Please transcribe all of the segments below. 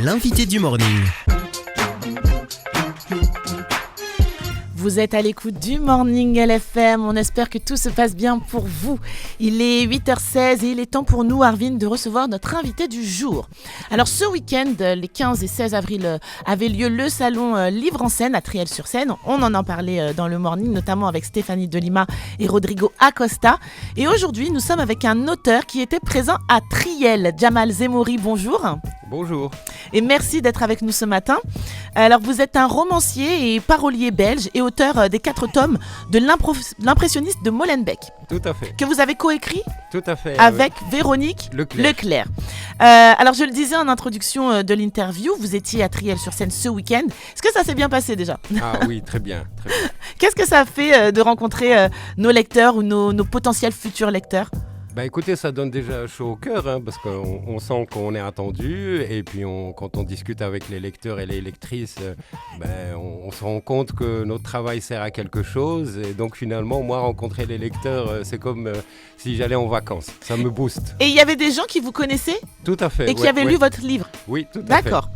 L'invité du morning. Vous êtes à l'écoute du Morning LFM, on espère que tout se passe bien pour vous. Il est 8h16 et il est temps pour nous, Arvin, de recevoir notre invité du jour. Alors ce week-end, les 15 et 16 avril, avait lieu le salon Livre en scène à Triel-sur-Seine. On en parlait dans le Morning, notamment avec Stéphanie Delima et Rodrigo Acosta. Et aujourd'hui, nous sommes avec un auteur qui était présent à Triel, Jamal Zemouri, bonjour. Bonjour. Et merci d'être avec nous ce matin. Alors vous êtes un romancier et parolier belge et auteur des 4 tomes de l'impressionniste de Molenbeek. Tout à fait. Que vous avez coécrit Tout à fait. avec Véronique Leclerc. Alors je le disais en introduction de l'interview, vous étiez à Triel-sur-Seine ce week-end. Est-ce que ça s'est bien passé déjà ? Ah oui, très bien. Très bien. Qu'est-ce que ça fait de rencontrer nos lecteurs ou nos potentiels futurs lecteurs ? Bah écoutez, ça donne déjà chaud au cœur, parce qu'on sent qu'on est attendu, et puis quand on discute avec les lecteurs et les lectrices, on se rend compte que notre travail sert à quelque chose, et donc finalement, moi, rencontrer les lecteurs, c'est comme si j'allais en vacances, ça me booste. Et il y avait des gens qui vous connaissaient ? Tout à fait. Et qui avaient lu votre livre ? Oui, tout à fait. D'accord.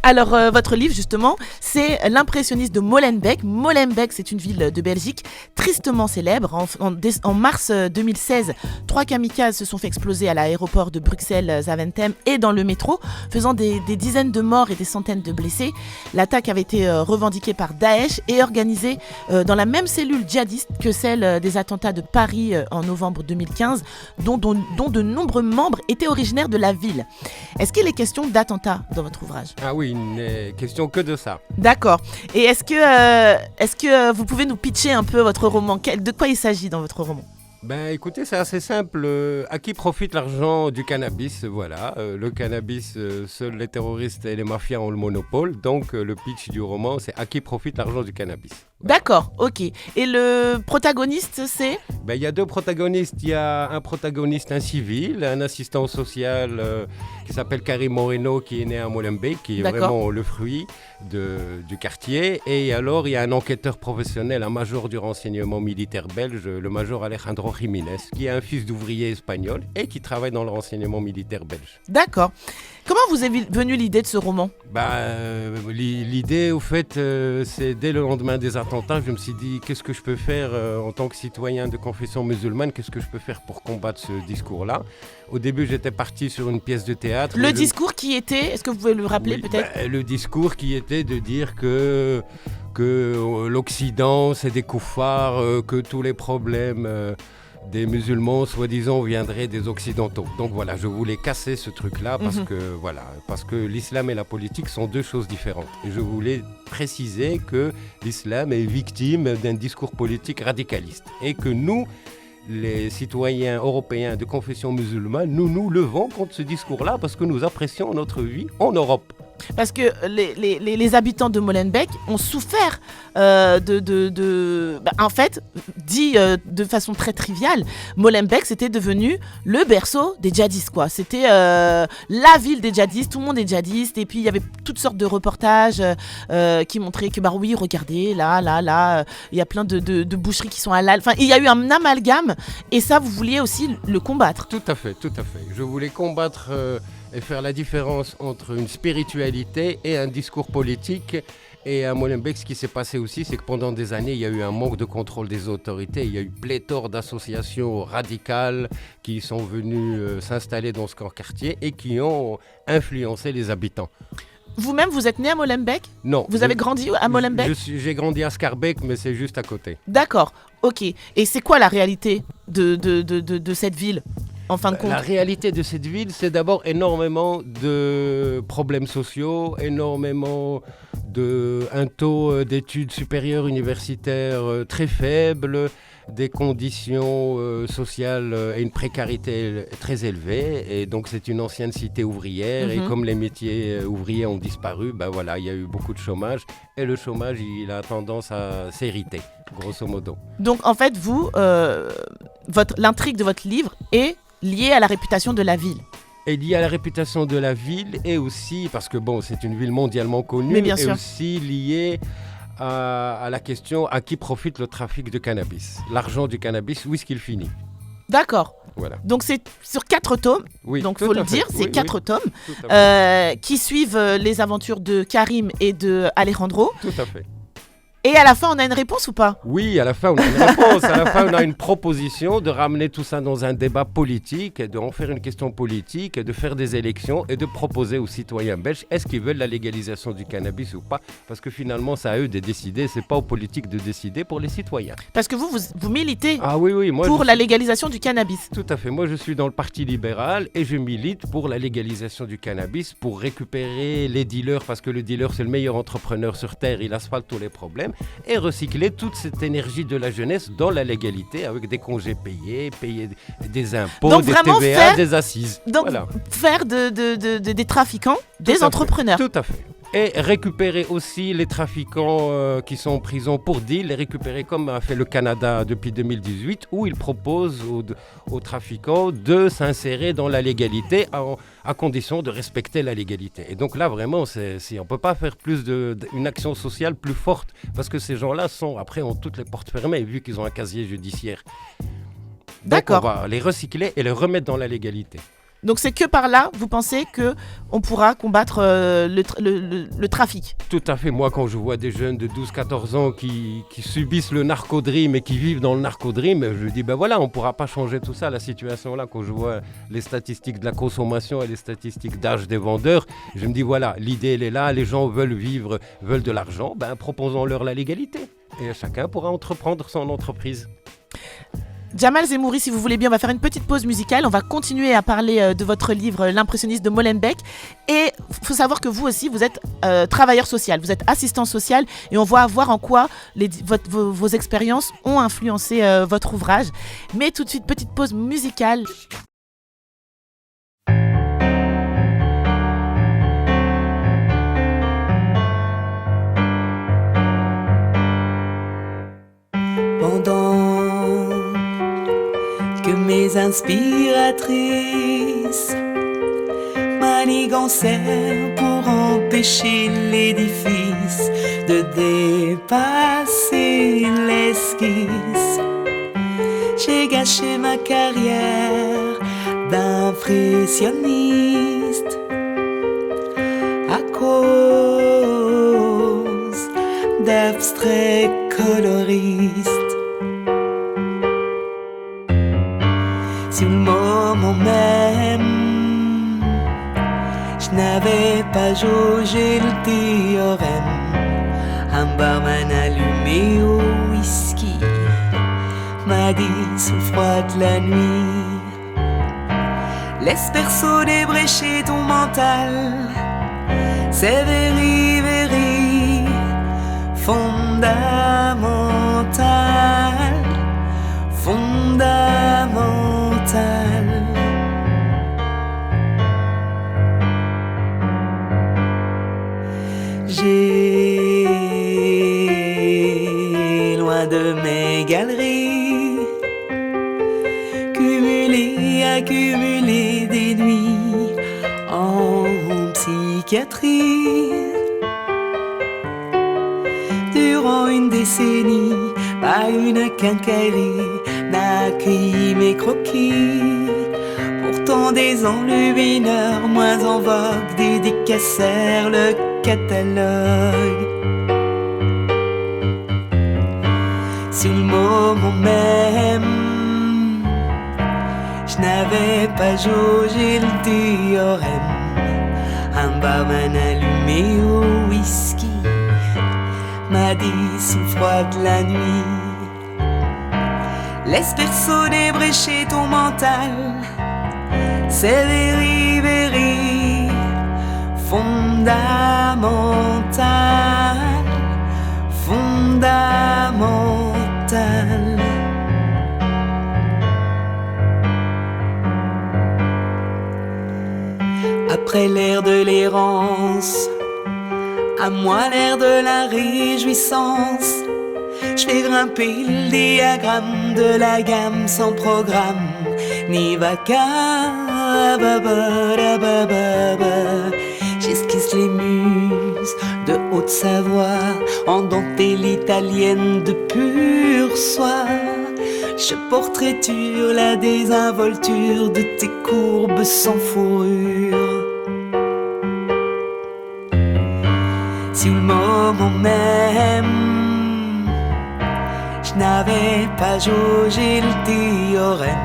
Alors, votre livre, justement, c'est L'impressionniste de Molenbeek. Molenbeek, c'est une ville de Belgique tristement célèbre. En mars 2016, 3 kamikazes se sont fait exploser à l'aéroport de Bruxelles-Zaventem et dans le métro, faisant des dizaines de morts et des centaines de blessés. L'attaque avait été revendiquée par Daesh et organisée dans la même cellule djihadiste que celle des attentats de Paris en novembre 2015, dont de nombreux membres étaient originaires de la ville. Est-ce qu'il est question d'attentats dans votre ouvrage ? Ah oui, il n'est question que de ça. D'accord. Et est-ce que vous pouvez nous pitcher un peu votre roman ? De quoi il s'agit dans votre roman ? Écoutez, c'est assez simple. À qui profite l'argent du cannabis ? Voilà, le cannabis, seuls les terroristes et les mafias ont le monopole. Donc, le pitch du roman, c'est à qui profite l'argent du cannabis. Voilà. D'accord, ok. Et le protagoniste, c'est ? Il y a 2 protagonistes. Il y a un protagoniste, un civil, un assistant social qui s'appelle Karim Moreno, qui est né à Molenbeek, qui est vraiment le fruit du quartier. Et alors, il y a un enquêteur professionnel, un major du renseignement militaire belge, le major Alejandro Jiménez, qui est un fils d'ouvrier espagnol et qui travaille dans le renseignement militaire belge. D'accord. Comment vous est venue l'idée de ce roman ? L'idée, au fait, c'est dès le lendemain des attentats, je me suis dit, qu'est-ce que je peux faire en tant que citoyen de confession musulmane, qu'est-ce que je peux faire pour combattre ce discours-là ? Au début, j'étais parti sur une pièce de théâtre. Le discours qui était, est-ce que vous pouvez le rappeler peut-être ? Le discours qui était de dire que l'Occident, c'est des koufars, que tous les problèmes des musulmans, soi-disant, viendraient des Occidentaux. Donc voilà, je voulais casser ce truc-là parce que l'islam et la politique sont 2 choses différentes. Et je voulais préciser que l'islam est victime d'un discours politique radicaliste et que nous, les citoyens européens de confession musulmane, nous levons contre ce discours-là parce que nous apprécions notre vie en Europe. Parce que les habitants de Molenbeek ont souffert en fait, dit de façon très triviale, Molenbeek c'était devenu le berceau des djihadistes, quoi. C'était la ville des djihadistes, tout le monde est djihadiste, et puis il y avait toutes sortes de reportages qui montraient que oui, regardez, là, il y a plein de boucheries qui sont halal. Enfin, il y a eu un amalgame, et ça, vous vouliez aussi le combattre. Tout à fait. Je voulais combattre et faire la différence entre une spiritualité et un discours politique. Et à Molenbeek, ce qui s'est passé aussi, c'est que pendant des années, il y a eu un manque de contrôle des autorités. Il y a eu pléthore d'associations radicales qui sont venues s'installer dans ce quartier et qui ont influencé les habitants. Vous-même, vous êtes né à Molenbeek ? Non. Vous avez grandi à Molenbeek ? J'ai grandi à Schaerbeek, mais c'est juste à côté. D'accord, ok. Et c'est quoi la réalité de cette ville ? En fin de compte. La réalité de cette ville, c'est d'abord énormément de problèmes sociaux, énormément un taux d'études supérieures universitaires très faible, des conditions sociales et une précarité très élevée. Et donc c'est une ancienne cité ouvrière et comme les métiers ouvriers ont disparu, il y a eu beaucoup de chômage. Et le chômage, il a tendance à s'hériter, grosso modo. Donc en fait, l'intrigue de votre livre est liée à la réputation de la ville. Est liée à la réputation de la ville et aussi, parce que c'est une ville mondialement connue, mais bien sûr. Aussi liée à la question à qui profite le trafic de cannabis. L'argent du cannabis, où est-ce qu'il finit ? D'accord. Voilà. Donc c'est sur 4 tomes, Oui, donc tout faut le à fait. dire, c'est Oui, 4 oui, tomes tout à fait. qui suivent les aventures de Karim et de Alejandro. Tout à fait. Et à la fin, on a une réponse ou pas? Oui, à la fin, on a une réponse. À la fin, on a une proposition de ramener tout ça dans un débat politique, et d'en faire une question politique, et de faire des élections et de proposer aux citoyens belges est-ce qu'ils veulent la légalisation du cannabis ou pas. Parce que finalement, c'est à eux de décider, c'est pas aux politiques de décider pour les citoyens. Parce que vous militez Ah oui, oui, moi. pour la légalisation du cannabis. Tout à fait. Moi, je suis dans le Parti libéral et je milite pour la légalisation du cannabis, pour récupérer les dealers, parce que le dealer, c'est le meilleur entrepreneur sur Terre, il asphalte tous les problèmes, et recycler toute cette énergie de la jeunesse dans la légalité, avec des congés payés, payer des impôts, Donc des vraiment TVA, des assises. Donc Voilà. faire des trafiquants, des Tout à fait. entrepreneurs. Tout à fait. Et récupérer aussi les trafiquants qui sont en prison pour deal, les récupérer comme a fait le Canada depuis 2018, où il propose aux trafiquants de s'insérer dans la légalité à condition de respecter la légalité. Et donc là, vraiment, on ne peut pas faire une action sociale plus forte, parce que ces gens-là ont toutes les portes fermées, vu qu'ils ont un casier judiciaire. Donc D'accord. on va les recycler et les remettre dans la légalité. Donc c'est que par là, vous pensez qu'on pourra combattre le trafic? Tout à fait. Moi, quand je vois des jeunes de 12-14 ans qui subissent le narcodream et qui vivent dans le narcodream, je dis, ben voilà, on ne pourra pas changer tout ça, la situation là. Quand je vois les statistiques de la consommation et les statistiques d'âge des vendeurs, je me dis, voilà, l'idée, elle est là, les gens veulent vivre, veulent de l'argent, ben proposons-leur la légalité. Et chacun pourra entreprendre son entreprise. Jamal Zemouri, si vous voulez bien, on va faire une petite pause musicale. On va continuer à parler de votre livre L'impressionniste de Molenbeek. Et il faut savoir que vous aussi, vous êtes travailleur social, vous êtes assistant social. Et on va voir en quoi vos expériences ont influencé votre ouvrage. Mais tout de suite, petite pause musicale. Pendant que mes inspiratrices manigancèrent pour empêcher l'édifice de dépasser l'esquisse. J'ai gâché ma carrière d'impressionniste à cause d'abstraits coloristes. Si au moment même je n'avais pas jaugé le théorème, un barman allumé au whisky m'a dit sous le froid de la nuit: laisse perso débrécher ton mental, c'est very very fondamental, fondamental. J'ai, loin de mes galeries, accumulé des nuits en psychiatrie. Durant une décennie, pas une quincaillerie n'a accueilli mes croquis. Pourtant des enlumineurs moins en vogue dédicacèrent le catalogue. Sur le moment même, je n'avais pas jaugé le théorème. Un barman allumé au whisky m'a dit sous le froid de la nuit: laisse perso débrécher ton mental, c'est very very fondamental, fondamental. Après l'ère de l'errance, à moi l'ère de la réjouissance. Je fais grimper le diagramme de la gamme sans programme ni vacarme. J'esquisse les muses de Haute-Savoie en dentelle italienne de pure soie. Je portraiture la désinvolture de tes courbes sans fourrure. Si le moment même, je n'avais pas jaugé le théorème,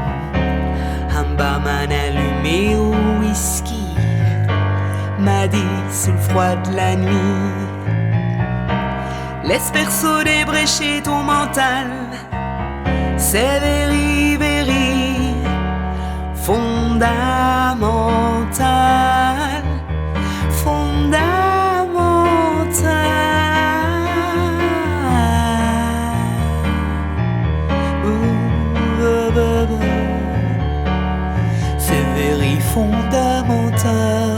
un barman allumé au whisky m'a dit sous le froid de la nuit: laisse perso débrécher ton mental, c'est very, very fondamental, fondamental. C'est very fondamental.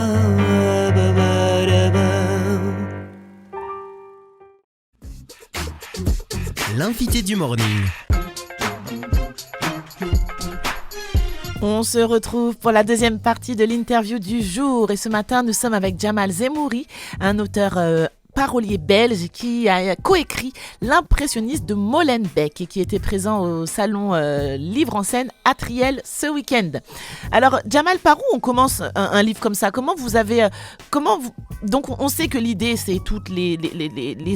L'invité du morning. On se retrouve pour la deuxième partie de l'interview du jour et ce matin nous sommes avec Jamal Zemouri, un auteur parolier belge qui a coécrit L'impressionniste de Molenbeek et qui était présent au salon Livre en scène à Triel ce week-end. Alors Jamal, par où on commence un livre comme ça? Comment vous avez donc on sait que l'idée c'est toutes les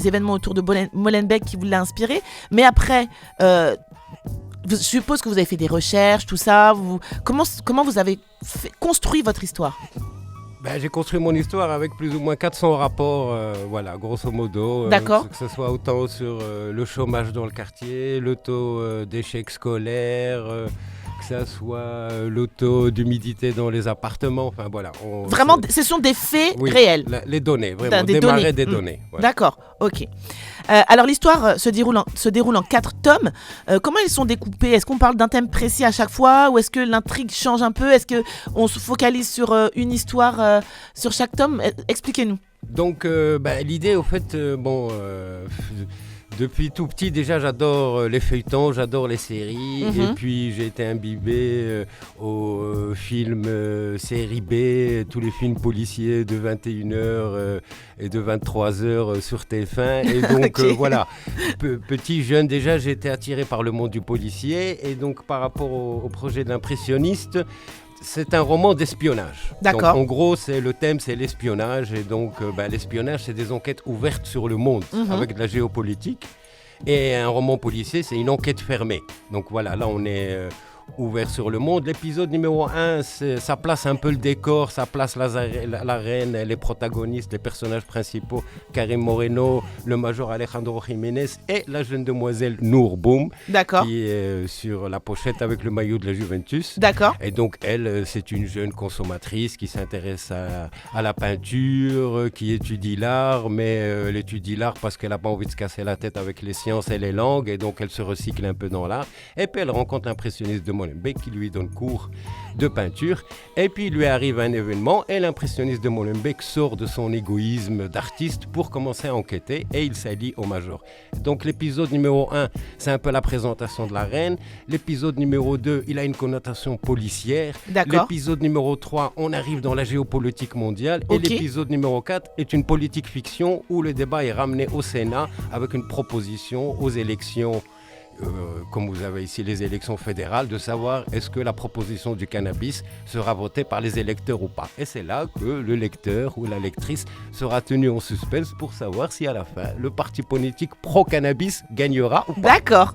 événements autour de Molenbeek qui vous l'a inspiré, mais après je suppose que vous avez fait des recherches, tout ça. Comment vous avez construit votre histoire? J'ai construit mon histoire avec plus ou moins 400 rapports, voilà, grosso modo. D'accord. Que ce soit autant sur le chômage dans le quartier, le taux d'échec scolaire, que ça soit le taux d'humidité dans les appartements. Enfin voilà. Vraiment, ce sont des faits réels. Les données, vraiment. Démarrer des données. Voilà. D'accord, ok. Alors l'histoire se déroule en 4 tomes. Comment ils sont découpés? Est-ce qu'on parle d'un thème précis à chaque fois ou est-ce que l'intrigue change un peu? Est-ce qu'on se focalise sur une histoire sur chaque tome? Expliquez-nous. Donc l'idée au fait, depuis tout petit déjà j'adore les feuilletons, j'adore les séries et puis j'ai été imbibé aux films série B, tous les films policiers de 21h et de 23h sur TF1 et donc voilà, petit jeune déjà j'ai été attiré par le monde du policier et donc par rapport au projet de l'impressionniste, c'est un roman d'espionnage. D'accord. Donc, en gros, le thème, c'est l'espionnage. Et donc, l'espionnage, c'est des enquêtes ouvertes sur le monde, avec de la géopolitique. Et un roman policier, c'est une enquête fermée. Donc voilà, là, on est ouvert sur le monde. L'épisode numéro 1, ça place un peu le décor, ça place la reine, les protagonistes, les personnages principaux, Karim Moreno, le major Alejandro Jiménez et la jeune demoiselle Nour Boum, qui est sur la pochette avec le maillot de la Juventus. D'accord. Et donc elle, c'est une jeune consommatrice qui s'intéresse à la peinture, qui étudie l'art, mais elle étudie l'art parce qu'elle n'a pas envie de se casser la tête avec les sciences et les langues, et donc elle se recycle un peu dans l'art. Et puis elle rencontre l'impressionniste de Molenbeek qui lui donne cours de peinture et puis il lui arrive un événement et l'impressionniste de Molenbeek sort de son égoïsme d'artiste pour commencer à enquêter et il s'allie au major. Donc l'épisode numéro 1, c'est un peu la présentation de la reine. L'épisode numéro 2, il a une connotation policière. D'accord. L'épisode numéro 3, on arrive dans la géopolitique mondiale. Et l'épisode numéro 4 est une politique fiction où le débat est ramené au Sénat avec une proposition aux élections. Comme vous avez ici les élections fédérales, de savoir est-ce que la proposition du cannabis sera votée par les électeurs ou pas. Et c'est là que le lecteur ou la lectrice sera tenu en suspense pour savoir si à la fin, le parti politique pro-cannabis gagnera ou pas. D'accord.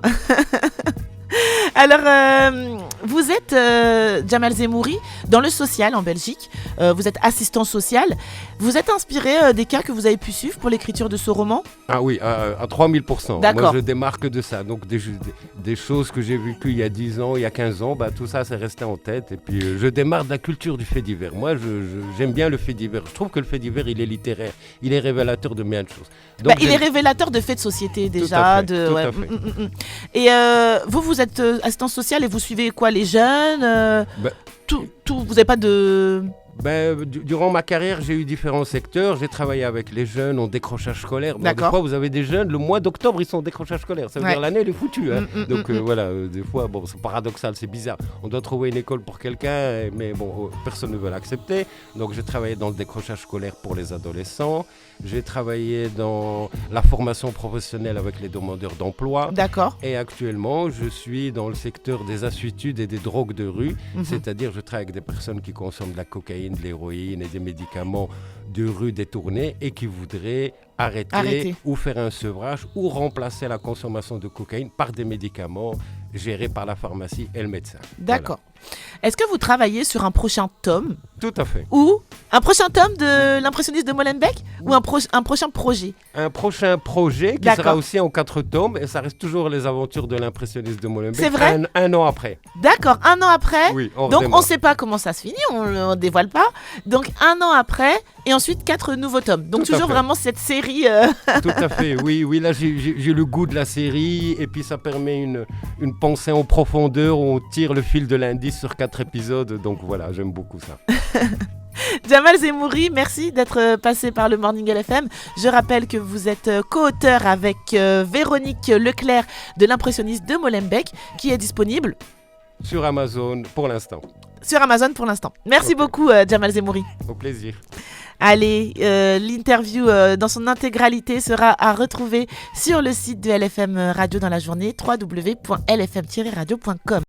Alors, vous êtes Jamal Zemouri dans le social en Belgique. Vous êtes assistant social. Vous êtes inspiré des cas que vous avez pu suivre pour l'écriture de ce roman? Ah oui, à 3000%. D'accord. Moi, je démarque de ça. Donc, des choses que j'ai vécues il y a 10 ans, il y a 15 ans, tout ça, c'est resté en tête. Et puis, je démarre de la culture du fait divers. Moi, j'aime bien le fait divers. Je trouve que le fait divers, il est littéraire. Il est révélateur de bien de choses. Donc, il est révélateur de faits de société, déjà. Tout à fait. Et vous êtes assistant social et vous suivez quoi, les jeunes? Tout tout. Vous n'avez pas de... Durant ma carrière, j'ai eu différents secteurs. J'ai travaillé avec les jeunes en décrochage scolaire. Bon, des D'accord. fois, vous avez des jeunes, le mois d'octobre, ils sont en décrochage scolaire. Ça veut Ouais. dire l'année, elle est foutue. Hein. Donc mm. voilà, des fois, bon, c'est paradoxal, c'est bizarre. On doit trouver une école pour quelqu'un, mais bon, personne ne veut l'accepter. Donc j'ai travaillé dans le décrochage scolaire pour les adolescents. J'ai travaillé dans la formation professionnelle avec les demandeurs d'emploi. D'accord. Et actuellement, je suis dans le secteur des assuétudes et des drogues de rue. C'est-à-dire, je travaille avec des personnes qui consomment de la cocaïne, de l'héroïne et des médicaments de rue détournés et qui voudraient arrêter ou faire un sevrage ou remplacer la consommation de cocaïne par des médicaments gérés par la pharmacie et le médecin. D'accord. Est-ce que vous travaillez sur un prochain tome Tout à fait. ou un prochain tome de l'impressionniste de Molenbeek ou un prochain projet? Un prochain projet qui D'accord. sera aussi en 4 tomes et ça reste toujours les aventures de l'impressionniste de Molenbeek. C'est vrai un an après. D'accord, 1 an après. Oui, hors Donc des on mois. ne sait pas comment ça se finit, on ne dévoile pas. Donc 1 an après et ensuite 4 nouveaux tomes. Donc Tout à toujours fait. vraiment cette série. Tout à fait, oui, là j'ai le goût de la série et puis ça permet une pensée en profondeur où on tire le fil de l'indice sur 4 épisodes, donc voilà, j'aime beaucoup ça. Jamal Zemouri, merci d'être passé par le Morning LFM. Je rappelle que vous êtes co-auteur avec Véronique Leclerc de l'impressionniste de Molenbeek qui est disponible Sur Amazon pour l'instant, sur Amazon pour l'instant. Merci Ok. beaucoup Jamal Zemouri. au plaisir. Allez, l'interview dans son intégralité sera à retrouver sur le site de LFM Radio dans la journée, www.lfm-radio.com.